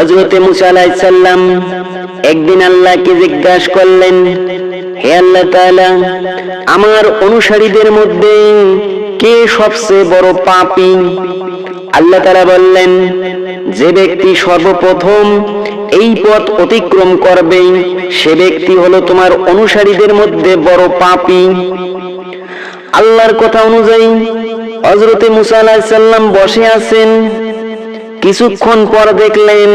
হযরতে মুসা আলাইহিস সালাম একদিন আল্লাহকে জিজ্ঞাসা করলেন, হে আল্লাহ তাআলা, আমার অনুসারীদের মধ্যে কে সবচেয়ে বড় পাপী? আল্লাহ তাআলা বললেন, যে ব্যক্তি সর্বপ্রথম এই পথ অতিক্রম করবে সে ব্যক্তি হলো তোমার অনুসারীদের মধ্যে বড় পাপী। আল্লাহর কথা অনুযায়ী হযরতে মুসা আলাইহিস সালাম বসে আছেন। কিছুক্ষণ পর দেখলেন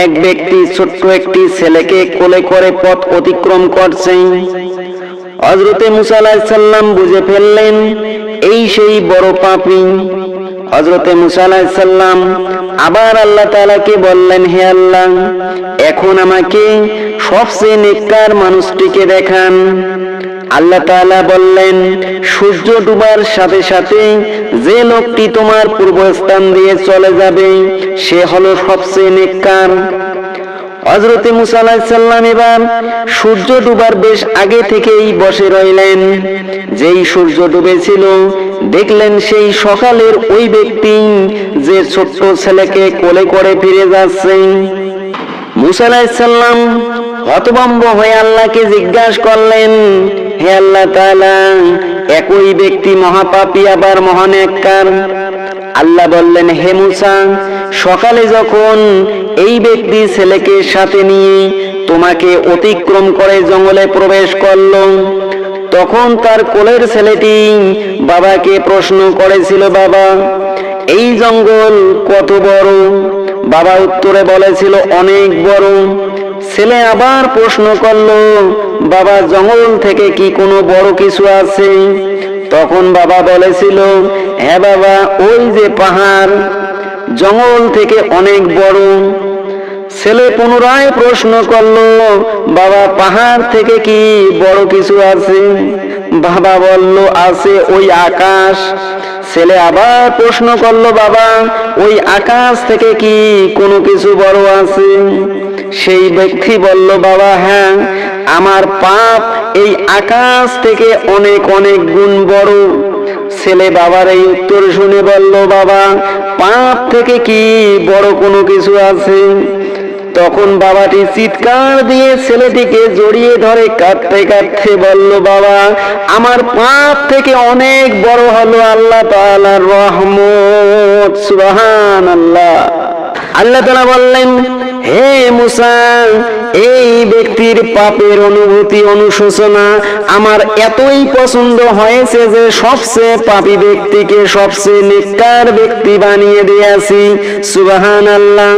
এক ব্যক্তি ছোট্ট একটি ছেলেকে কোলে করে পথ অতিক্রম করছে। হযরতে মুসা আলাইহিস সালাম বুঝে ফেললেন এই সেই বড় পাপী। হযরতে মুসা আলাইহিস সালাম আবার আল্লাহ তাআলাকে বললেন, হে আল্লাহ, এখন আমাকে সবচেয়ে নেককার মানুষটিকে দেখান। আল্লাহ তাআলা বললেন, সূর্য ডুবার সাথে সাথে যে লোকটি তোমার পূর্বস্থান দিয়ে চলে যাবে সে হলো সবচেয়ে নেককার। হযরতে মুসা আলাইহিস সালাম এবার সূর্য ডুবার বেশ আগে থেকেই বসে রইলেন। যেই সূর্য ডুবেছিল দেখলেন সেই সকালের ওই ব্যক্তি যে ছোট্ট ছেলেকে কোলে করে ফিরে যাচ্ছে। মুসা আলাইহিস সালাম হতভম্ব হয়ে আল্লাহকে জিজ্ঞাসা করলেন, হে আল্লাহ তাআলা, একই ব্যক্তি মহাপাপী আবার মহানেককার। আল্লাহ বললেন, হে মুসা, সকালে যখন এই ব্যক্তি ছেলেকে সাথে নিয়ে তোমাকে অতিক্রম করে জঙ্গলে প্রবেশ করলো তখন তার কোলের ছেলেটি বাবাকে প্রশ্ন করেছিল, বাবা, এই জঙ্গল কত বড়? বাবা উত্তরে বলেছিল, অনেক বড়। ছেলে আবার প্রশ্ন করলো, বাবা, জঙ্গল থেকে কি কোনো বড় কিছু আছে? তখন বাবা বলেছিল, হ্যাঁ বাবা, ওই যে পাহাড়, জঙ্গল থেকে অনেক বড়। ছেলে পুনরায় প্রশ্ন করলো, বাবা, পাহাড় থেকে কি বড় কিছু আছে? বাবা বলল, আছে ওই আকাশ। ছেলে আবার প্রশ্ন করলো, বাবা, ওই আকাশ থেকে কি কোনো কিছু বড় আছে? সেই ব্যক্তি বলল, বাবা, হ্যাঁ, আমার পাপ এই আকাশ থেকে অনেক অনেক গুণ বড়। ছেলে বাবার এই উত্তর শুনে বলল, বাবা, পাপ থেকে কি বড় কোনো কিছু আছে? তখন বাবাটি চিৎকার দিয়ে ছেলেটিকে জড়িয়ে ধরে কাঁদতে কাঁদতে বলল, বাবা, আমার পাপ থেকে অনেক বড় হলো আল্লাহ তাআলার রহমত। সুবহানাল্লাহ। আল্লাহ তাআলা বললেন, হে মুসা, এই ব্যক্তির পাপের অনুভূতি অনুশোচনা আমার এতই পছন্দ হয়েছে যে সবচেয়ে পাপী ব্যক্তিকে সবচেয়ে নেককার ব্যক্তি বানিয়ে দিয়েছি। সুবহানাল্লাহ।